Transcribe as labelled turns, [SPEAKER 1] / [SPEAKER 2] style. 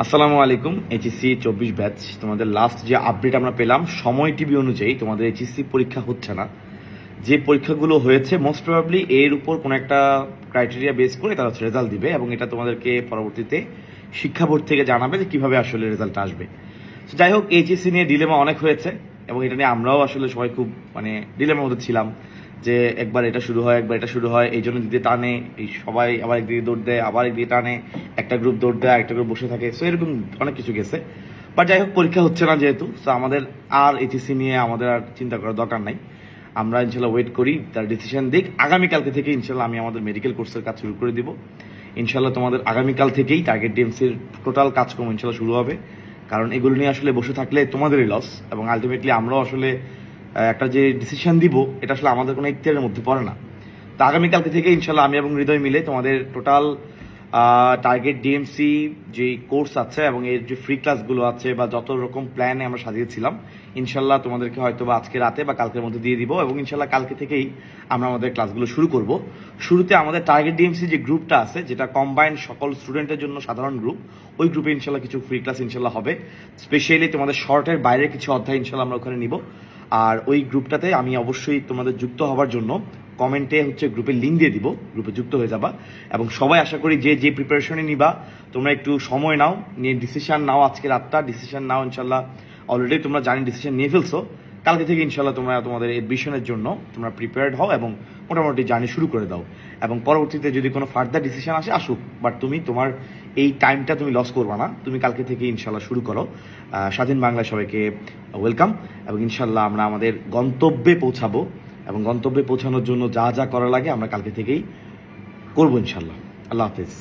[SPEAKER 1] আসসালামু আলাইকুম। HSC 24 batch তোমাদের লাস্ট যে আপডেট আমরা পেলাম সময় টিভি অনুযায়ী তোমাদের এইচএসসি পরীক্ষা হচ্ছে না। যে পরীক্ষাগুলো হয়েছে মোস্ট প্রবাবলি এর উপর কোনো একটা ক্রাইটেরিয়া বেস করে তারা রেজাল্ট দিবে এবং এটা তোমাদেরকে পরবর্তীতে শিক্ষা বোর্ড থেকে জানাবে যে কীভাবে আসলে রেজাল্ট আসবে। তো যাই হোক, এইচএসসি নিয়ে ডিলেমা অনেক হয়েছে এবং এটা নিয়ে আমরাও আসলে সবাই খুব ডিলেমার মধ্যে ছিলাম যে একবার এটা শুরু হয় একবার এটা শুরু হয়, এই জন্য দিতে টানে, এই সবাই আবার একদিকে দৌড় দেয় আবার একদিকে টানে, একটা গ্রুপ দৌড় দেয় একটা গ্রুপ বসে থাকে। সো এরকম অনেক কিছু গেছে। বাট যাই হোক, পরীক্ষা হচ্ছে না যেহেতু, সো আমাদের আর এইচএসসি নিয়ে আমাদের আর চিন্তা করার দরকার নাই। আমরা ইনশাল্লাহ ওয়েট করি তার ডিসিশন দিক। আগামীকালকে থেকে ইনশাল্লাহ আমি আমাদের মেডিকেল কোর্সের কাজ শুরু করে দিব। ইনশাল্লাহ তোমাদের আগামীকাল থেকেই টার্গেট ডিএমসির টোটাল কাজকর্ম ইনশাল্লাহ শুরু হবে। কারণ এগুলো নিয়ে আসলে বসে থাকলে তোমাদেরই লস এবং আলটিমেটলি আমরাও আসলে একটা যে ডিসিশন দিব এটা আসলে আমাদের কোনো ইখতিয়ারের মধ্যে পড়ে না। তো আগামীকালকে থেকে ইনশাল্লাহ আমি এবং হৃদয় মিলে তোমাদের টোটাল টার্গেট ডিএমসি যে কোর্স আছে এবং এর যে ফ্রি ক্লাসগুলো আছে বা যত রকম প্ল্যানে আমরা সাজিয়েছিলাম ইনশাল্লাহ তোমাদেরকে হয়তো বা আজকে রাতে বা কালকের মধ্যে দিয়ে দিব এবং ইনশাল্লাহ কালকে থেকেই আমরা আমাদের ক্লাসগুলো শুরু করব। শুরুতে আমাদের টার্গেট ডিএমসি যে গ্রুপটা আছে, যেটা কম্বাইন্ড সকল স্টুডেন্টের জন্য সাধারণ গ্রুপ, ওই গ্রুপে ইনশাল্লাহ কিছু ফ্রি ক্লাস ইনশাল্লাহ হবে। স্পেশালি তোমাদের শর্টের বাইরে কিছু অধ্যায় ইনশাল্লাহ আমরা ওখানে নিব। আর ওই গ্রুপটাতে আমি অবশ্যই তোমাদের যুক্ত হওয়ার জন্য কমেন্টে গ্রুপের লিঙ্ক দিয়ে দিব, গ্রুপে যুক্ত হয়ে যাবা এবং সবাই আশা করি যে যে প্রিপারেশনে নিবা তোমরা একটু সময় নাও, নিয়ে ডিসিশন নাও। আজকে রাতটা ডিসিশন নাও ইনশাল্লাহ। অলরেডি তোমরা জানি ডিসিশন নিয়ে ফেলছো। কালকে থেকে ইনশাল্লাহ তোমরা তোমাদের এডমিশনের জন্য তোমরা প্রিপেয়ার্ড হও এবং মোটামুটি জার্নি শুরু করে দাও এবং পরবর্তীতে যদি কোনো ফার্দার ডিসিশন আসে আসুক, বাট তুমি তোমার এই টাইমটা তুমি লস করবা না। তুমি কালকে থেকে ইনশাল্লাহ শুরু করো। স্বাধীন বাংলায় সবাইকে ওয়েলকাম এবং ইনশাল্লাহ আমরা আমাদের গন্তব্যে পৌঁছাবো এবং গন্তব্যে পৌঁছানোর জন্য যা যা করা লাগে আমরা কালকে থেকেই করবো ইনশাল্লাহ। আল্লাহ হাফিজ।